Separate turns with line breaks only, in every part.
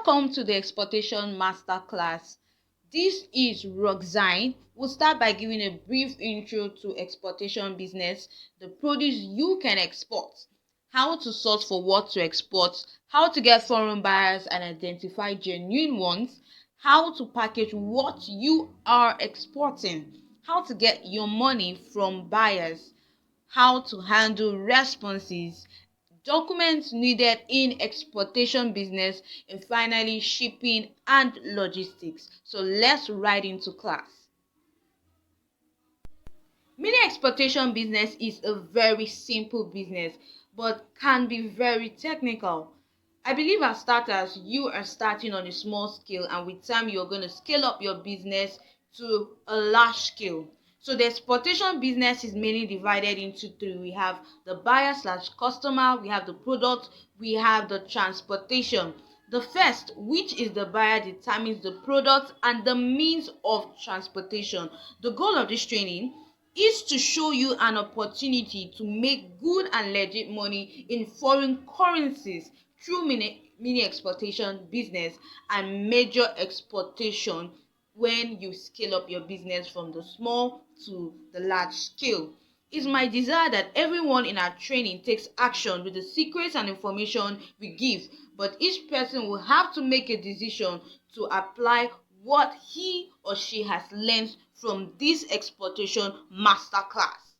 Welcome to the Exportation Masterclass. This is Roxine. We'll start by giving a brief intro to exportation business, the produce you can export, how to source for what to export, how to get foreign buyers and identify genuine ones, how to package what you are exporting, how to get your money from buyers, how to handle responses, documents needed in exportation business, and finally shipping and logistics. So let's right into class. Mini exportation business is a very simple business but can be very technical. I believe as starters, you are starting on a small scale, and with time, you're going to scale up your business to a large scale. So, the exportation business is mainly divided into three. We have the buyer slash customer, we have the product, we have the transportation. The first, which is the buyer, determines the product and the means of transportation. The goal of this training is to show you an opportunity to make good and legit money in foreign currencies through mini exportation business and major exportation when you scale up your business from the small to the large scale. It's my desire that everyone in our training takes action with the secrets and information we give, but each person will have to make a decision to apply what he or she has learned from this exportation masterclass.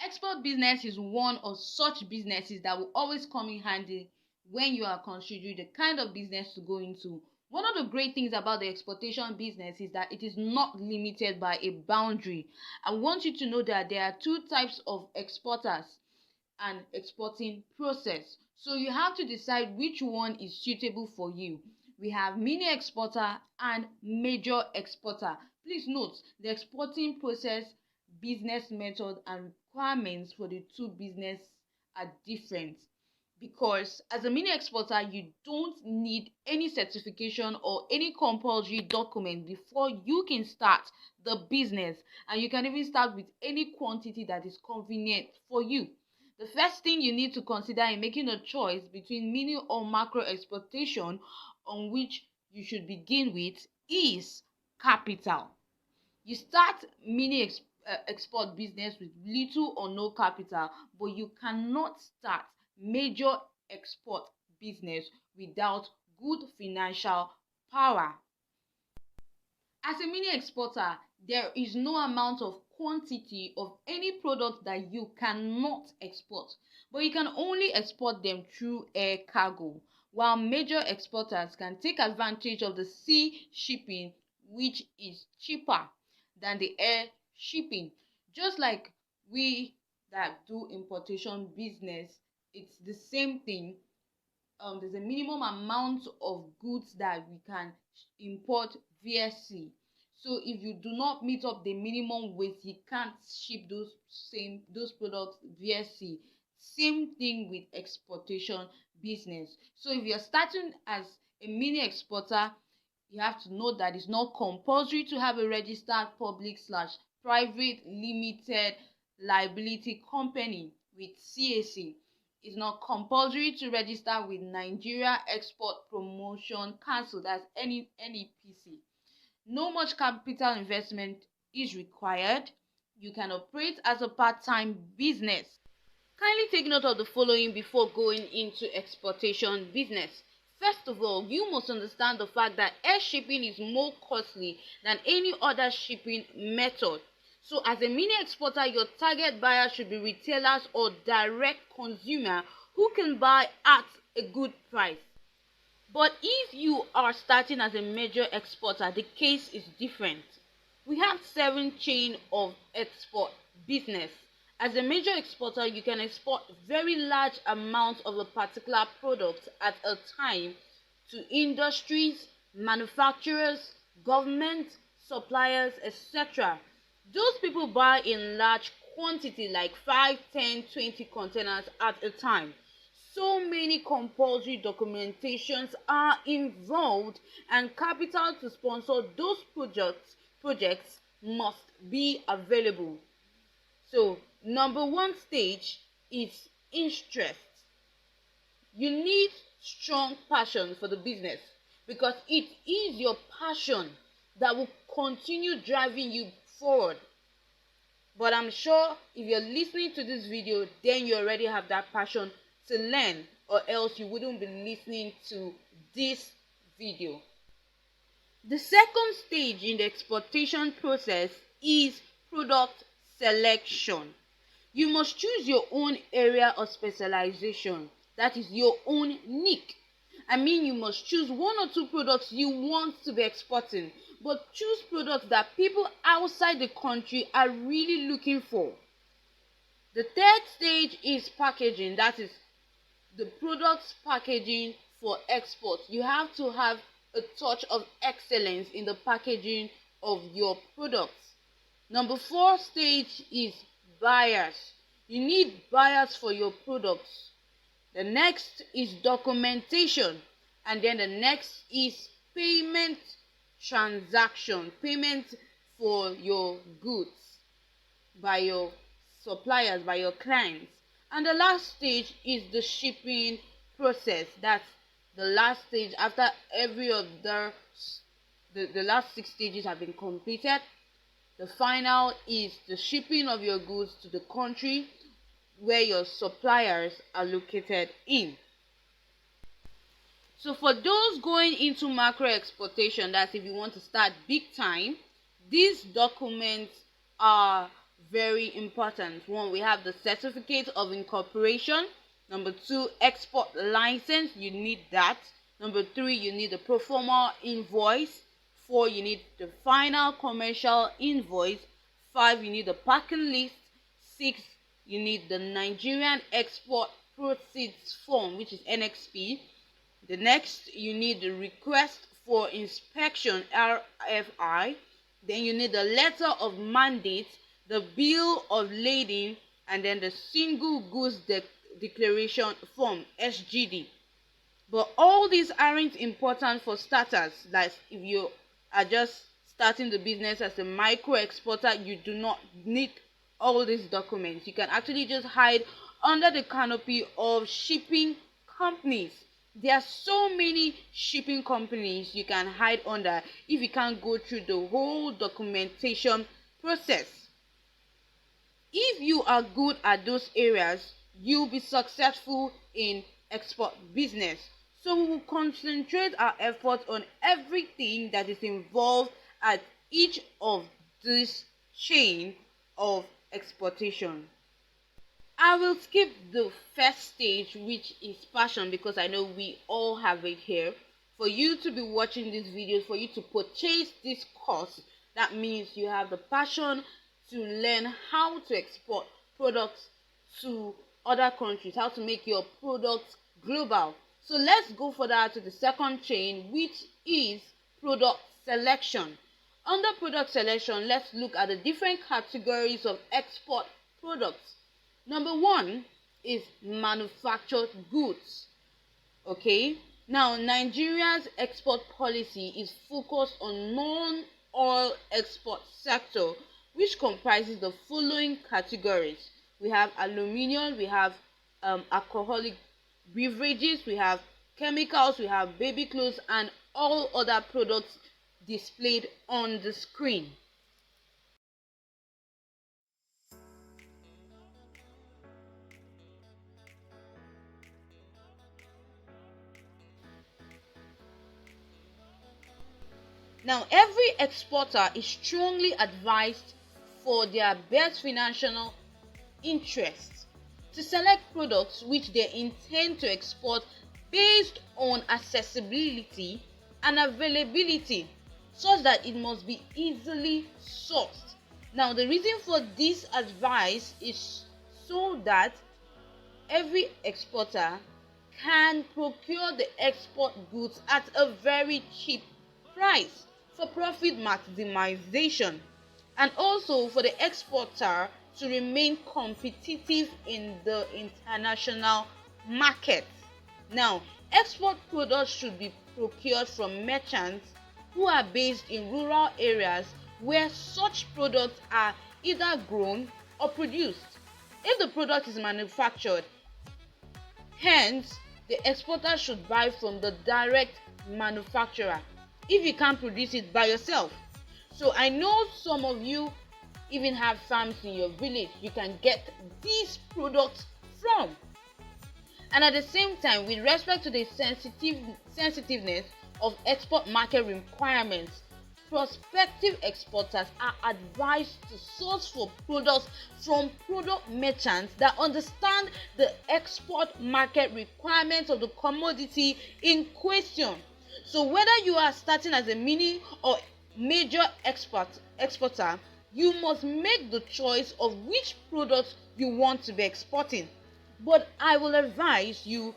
Export business is one of such businesses that will always come in handy when you are considering the kind of business to go into. One of the great things about the exportation business is that it is not limited by a boundary. I want you to know that there are two types of exporters and exporting process. So you have to decide which one is suitable for you. We have mini exporter and major exporter. Please note the exporting process, business method and requirements for the two business are different, because as a mini exporter you don't need any certification or any compulsory document before you can start the business, and you can even start with any quantity that is convenient for you. The first thing you need to consider in making a choice between mini or macro exportation on which you should begin with is capital. You start export business with little or no capital, but you cannot start major export business without good financial power. As a mini exporter, there is no amount of quantity of any product that you cannot export, but you can only export them through air cargo, while major exporters can take advantage of the sea shipping, which is cheaper than the air shipping. Just like we that do importation business, it's the same thing. There's a minimum amount of goods that we can import via sea. So if you do not meet up the minimum weight, you can't ship those products via sea. Same thing with exportation business. So if you're starting as a mini exporter, you have to know that it's not compulsory to have a registered public slash private limited liability company with CAC. It's not compulsory to register with Nigeria Export Promotion Council, that's NEPC. No much capital investment is required. You can operate as a part-time business. Kindly take note of the following before going into exportation business. First of all, you must understand the fact that air shipping is more costly than any other shipping method. So as a mini exporter, your target buyer should be retailers or direct consumer who can buy at a good price. But if you are starting as a major exporter, the case is different. We have 7 chain of export business. As a major exporter, you can export very large amounts of a particular product at a time to industries, manufacturers, government, suppliers, etc. Those people buy in large quantity like 5, 10, 20 containers at a time. So many compulsory documentations are involved, and capital to sponsor those projects must be available. So number one stage is interest. You need strong passion for the business. because it is your passion that will continue driving you forward. But I'm sure if you're listening to this video, then you already have that passion to learn, or else you wouldn't be listening to this video. The second stage in the exportation process is product selection. You must choose your own area of specialization, that is your own niche. I mean, you must choose one or two products you want to be exporting, but choose products that people outside the country are really looking for. The third stage is packaging, that is the product's packaging for export. You have to have a touch of excellence in the packaging of your products. Number 4 stage is buyers. You need buyers for your products. The next is documentation, and then the next is payment transaction, payment for your goods by your suppliers, by your clients. And the last stage is the shipping process. That's the last stage after every of the last 6 stages have been completed. The final is the shipping of your goods to the country where your suppliers are located in. So for those going into macro exportation, that's if you want to start big time, these documents are very important. 1, we have the certificate of incorporation. Number 2, export license, you need that. Number 3, you need the pro forma invoice. 4, you need the final commercial invoice. 5, you need the packing list. 6, you need the Nigerian Export Proceeds Form, which is NXP. The next, you need the request for inspection, RFI. Then you need the letter of mandate, the bill of lading, and then the single goods declaration form, SGD. But all these aren't important for starters. Like if you are just starting the business as a micro exporter, you do not need all these documents. You can actually just hide under the canopy of shipping companies. There are so many shipping companies you can hide under if you can't go through the whole documentation process. If you are good at those areas, you'll be successful in export business. So we will concentrate our efforts on everything that is involved at each of this chain of exportation. I will skip the first stage, which is passion, because I know we all have it here. For you to be watching this video, for you to purchase this course, that means you have the passion to learn how to export products to other countries, how to make your products global. So let's go further to the second chain, which is product selection. Under product selection, let's look at the different categories of export products. Number 1 is manufactured goods. Okay, now Nigeria's export policy is focused on non-oil export sector, which comprises the following categories. We have aluminium, we have alcoholic beverages, we have chemicals, we have baby clothes, and all other products displayed on the screen. Now, every exporter is strongly advised for their best financial interests to select products which they intend to export based on accessibility and availability, such that it must be easily sourced. Now, the reason for this advice is so that every exporter can procure the export goods at a very cheap price for profit maximization, and also for the exporter to remain competitive in the international market. Now, export products should be procured from merchants who are based in rural areas where such products are either grown or produced. If the product is manufactured, hence the exporter should buy from the direct manufacturer if you can't produce it by yourself. So I know some of you even have farms in your village you can get these products from. And at the same time, with respect to the sensitiveness of export market requirements, prospective exporters are advised to source for products from product merchants that understand the export market requirements of the commodity in question. So whether you are starting as a mini or major exporter, you must make the choice of which products you want to be exporting. But I will advise you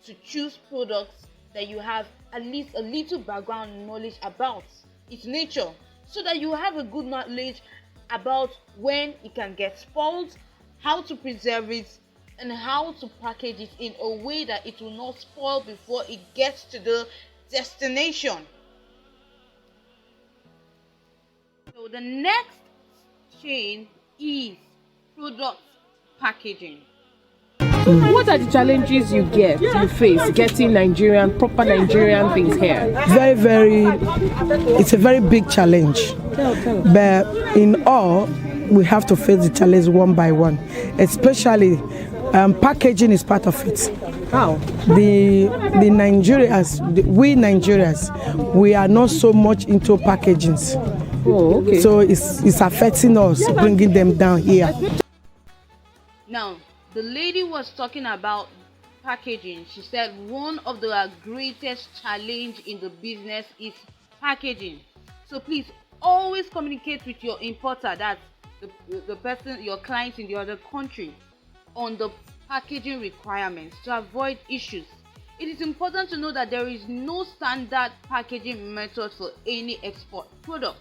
to choose products that you have at least a little background knowledge about its nature, so that you have a good knowledge about when it can get spoiled, how to preserve it, and how to package it in a way that it will not spoil before it gets to the destination. So the next chain is product packaging.
What are the challenges you face getting proper Nigerian things here?
It's a very big challenge. But in all, we have to face the challenge one by one. Especially, packaging is part of it.
How?
We Nigerians, we are not so much into packagings.
Oh, okay.
So it's affecting us, bringing them down here.
Now, the lady was talking about packaging. She said one of the greatest challenge in the business is packaging. So please always communicate with your importer, that's the person, your client in the other country, on the packaging requirements to avoid issues. It is important to know that there is no standard packaging method for any export product.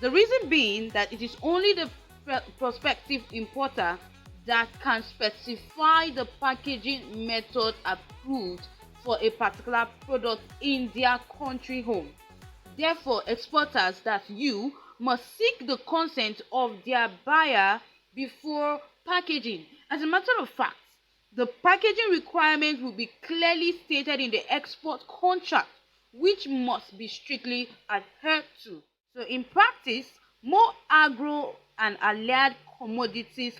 The reason being that it is only the prospective importer that can specify the packaging method approved for a particular product in their country home. Therefore, exporters, that's you, must seek the consent of their buyer before packaging. As a matter of fact, the packaging requirements will be clearly stated in the export contract, which must be strictly adhered to. So in practice, more agro and allied commodities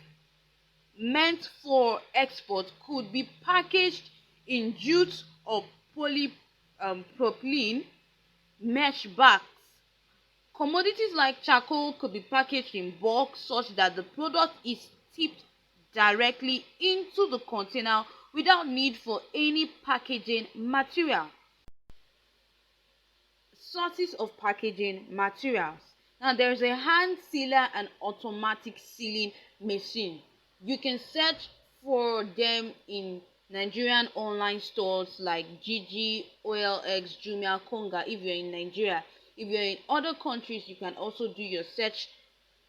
meant for export could be packaged in jute or polypropylene mesh bags. Commodities like charcoal could be packaged in bulk such that the product is tipped directly into the container without need for any packaging material. Sources of packaging materials. Now there's a hand sealer and automatic sealing machine. You can search for them in Nigerian online stores like Gigi, OLX, Jumia, Konga if you're in Nigeria. If you're in other countries, you can also do your search.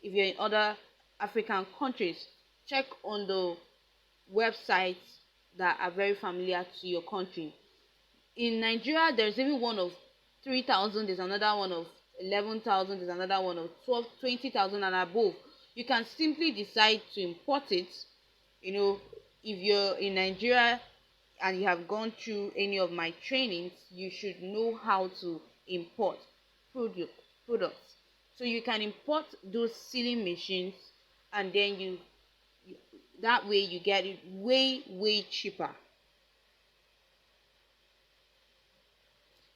If you're in other African countries, check on the websites that are very familiar to your country. In Nigeria, there's even one of 3,000, there's another one of 11,000, there's another one of 12, 20,000 and above. You can simply decide to import it. If you're in Nigeria and you have gone through any of my trainings, you should know how to import products. So you can import those sealing machines, and then that way you get it way cheaper.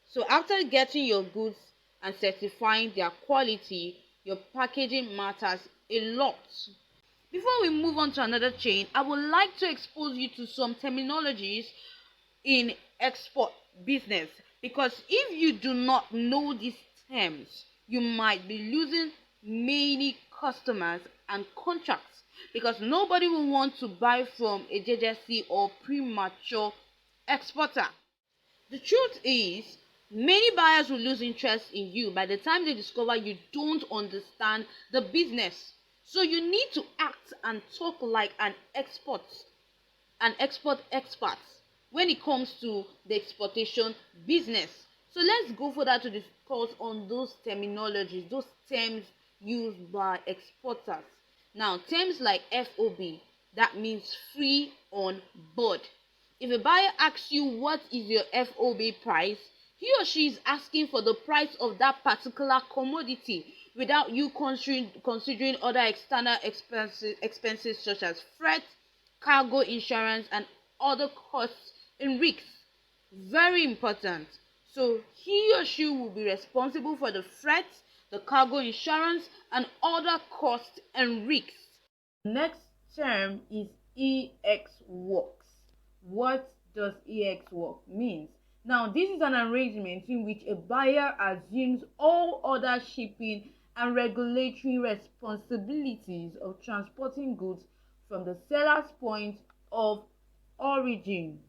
So after getting your goods and certifying their quality, your packaging matters a lot. Before we move on to another chain, I would like to expose you to some terminologies in export business, because if you do not know these terms, you might be losing many customers and contracts, because nobody will want to buy from a JJC or premature exporter. The truth is, many buyers will lose interest in you by the time they discover you don't understand the business. So you need to act and talk like an export expert when it comes to the exportation business. So let's go further to discuss on those terminologies, those terms used by exporters. Now, terms like FOB, that means free on board. If a buyer asks you what is your FOB price, he or she is asking for the price of that particular commodity without you considering other external expenses such as freight, cargo insurance, and other costs and risks. Very important. So he or she will be responsible for the freight, the cargo insurance, and other costs and risks. Next term is EX works. What does EX work means? Now, this is an arrangement in which a buyer assumes all other shipping and regulatory responsibilities of transporting goods from the seller's point of origin.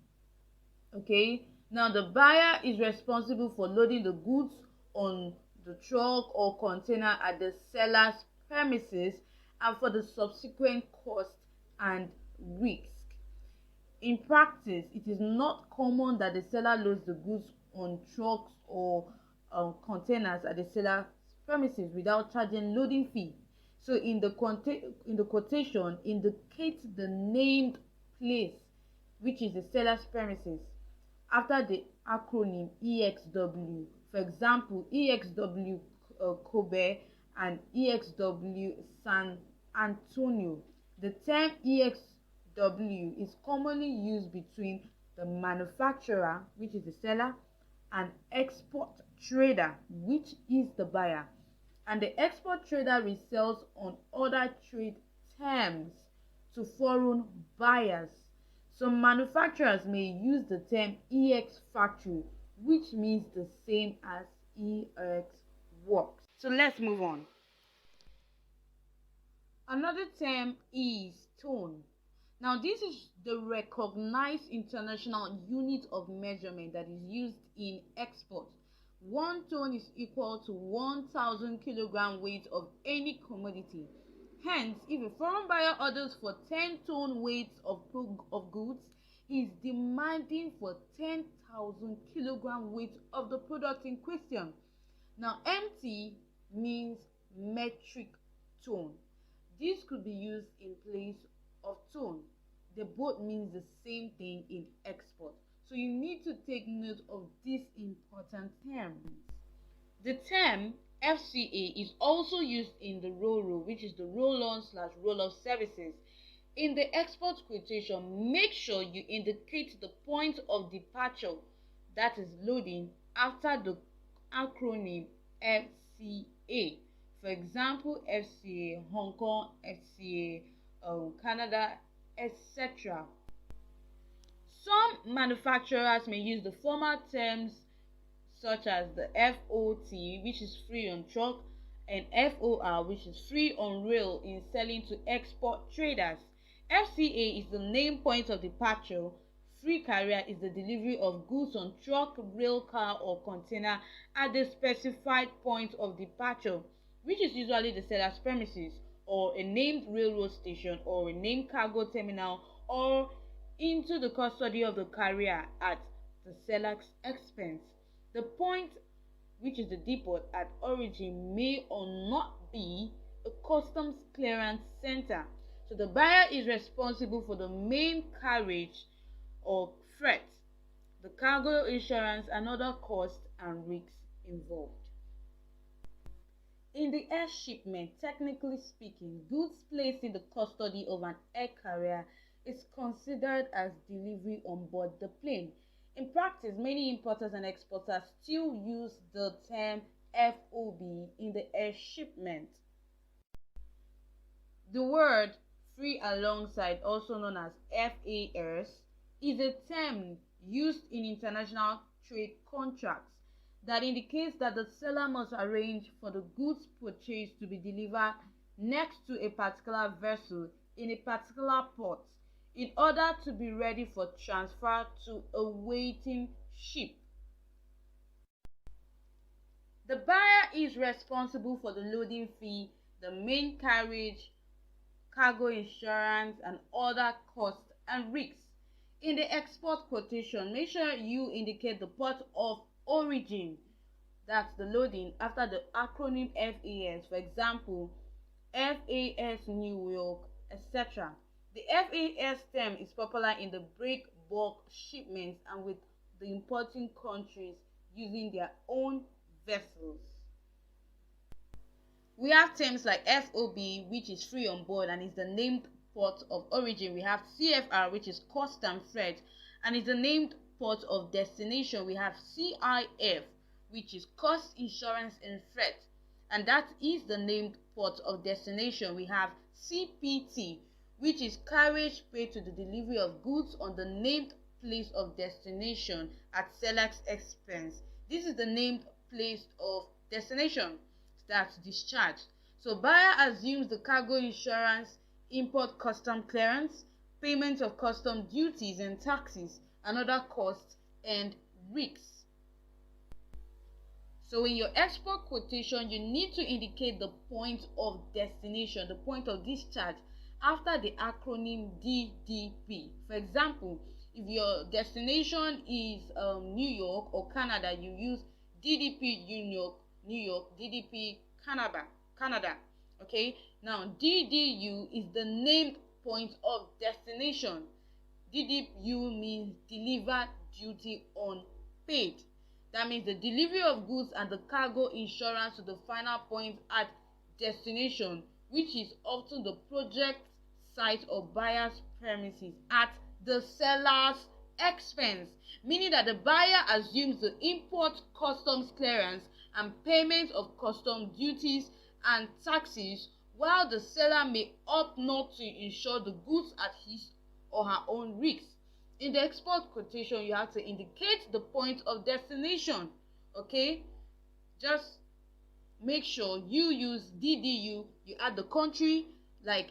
Okay, now the buyer is responsible for loading the goods on the truck or container at the seller's premises and for the subsequent cost and risk. In practice, it is not common that the seller loads the goods on trucks or containers at the seller's premises without charging loading fee. So in the quotation, indicate the named place, which is the seller's premises, after the acronym EXW. For example, EXW Kobe and EXW San Antonio. The term EXW is commonly used between the manufacturer, which is the seller, and export trader, which is the buyer. And the export trader resells on other trade terms to foreign buyers. Some manufacturers may use the term EX factory, which means the same as EX works. So let's move on. Another term is ton. Now, this is the recognized international unit of measurement that is used in export. 1 ton is equal to 1,000 kilogram weight of any commodity. Hence, if a foreign buyer orders for 10-ton weights of goods, he is demanding for 10,000 kilogram weight of the product in question. Now, MT means metric ton. This could be used in place of ton. They both means the same thing in export. So you need to take note of these important terms. The term FCA is also used in the RoRo, which is the roll-on/roll-off services. In the export quotation, make sure you indicate the point of departure, that is loading, after the acronym FCA. For example, FCA Hong Kong, FCA Canada, etc. Some manufacturers may use the formal terms such as the FOT, which is free on truck, and FOR, which is free on rail, in selling to export traders. FCA is the name point of departure. Free carrier is the delivery of goods on truck, rail car, or container at the specified point of departure, which is usually the seller's premises, or a named railroad station, or a named cargo terminal, or into the custody of the carrier at the seller's expense. The point, which is the depot at origin, may or not be a customs clearance center. So the buyer is responsible for the main carriage or freight, the cargo insurance, and other costs and risks involved. In the air shipment, technically speaking, goods placed in the custody of an air carrier is considered as delivery on board the plane. In practice, many importers and exporters still use the term FOB in the air shipment. The word free alongside, also known as FAS, is a term used in international trade contracts that indicates that the seller must arrange for the goods purchased to be delivered next to a particular vessel in a particular port in order to be ready for transfer to a waiting ship. The buyer is responsible for the loading fee, the main carriage, cargo insurance, and other costs and risks. In the export quotation, make sure you indicate the port of origin, that's the loading, after the acronym FAS. For example, FAS New York, etc. The FAS term is popular in the break bulk shipments and with the importing countries using their own vessels. We have terms like FOB, which is free on board and is the named port of origin. We have CFR, which is cost and freight and is the named port of destination. We have CIF, which is cost, insurance and freight, and that is the named port of destination. We have CPT, which is carriage paid to the delivery of goods on the named place of destination at seller's expense. This is the named place of destination that's discharged. So buyer assumes the cargo insurance, import custom clearance, payment of custom duties and taxes, and other costs and risks. So in your export quotation, you need to indicate the point of destination, the point of discharge, after the acronym DDP. For example, if your destination is New York or Canada, you use DDP New York, DDP Canada. Okay, now DDU is the named point of destination. DDU means delivered duty unpaid. That means the delivery of goods and the cargo insurance to the final point at destination, which is often the project site or buyer's premises at the seller's expense, meaning that the buyer assumes the import customs clearance and payment of custom duties and taxes, while the seller may opt not to insure the goods at his or her own risk. In the export quotation, you have to indicate the point of destination. Okay, just make sure you use DDU. You add the country like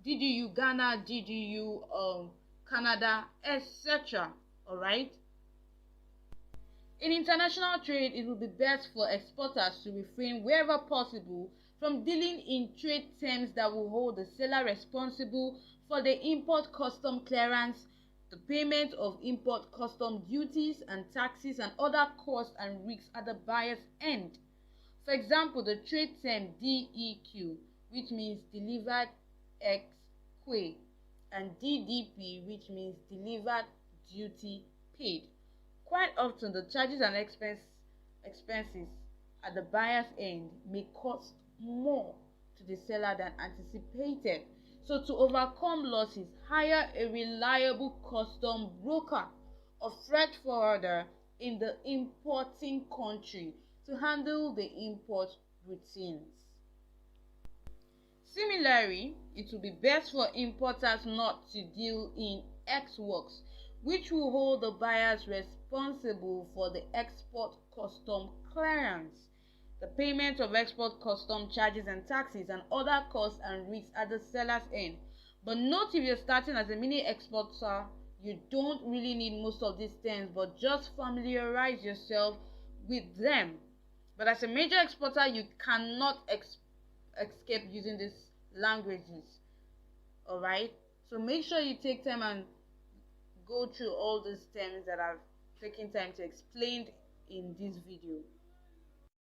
DDU Ghana, DDU Canada, etc. All right. In international trade, it will be best for exporters to refrain wherever possible from dealing in trade terms that will hold the seller responsible for the import custom clearance, the payment of import custom duties and taxes, and other costs and risks at the buyer's end. For example, the trade term DEQ, which means delivered ex quay, and DDP, which means delivered duty paid. Quite often, the charges and expenses at the buyer's end may cost more to the seller than anticipated. So to overcome losses, hire a reliable custom broker or freight forwarder in the importing country to handle the import routines. Similarly, it will be best for importers not to deal in ex works, which will hold the buyers responsible for the export custom clearance, the payment of export custom charges and taxes, and other costs and risks at the seller's end. But note, if you're starting as a mini exporter, you don't really need most of these terms, but just familiarize yourself with them. But as a major exporter, you cannot escape using these languages. All right, so make sure you take time and go through all these terms that I've taken time to explain in this video.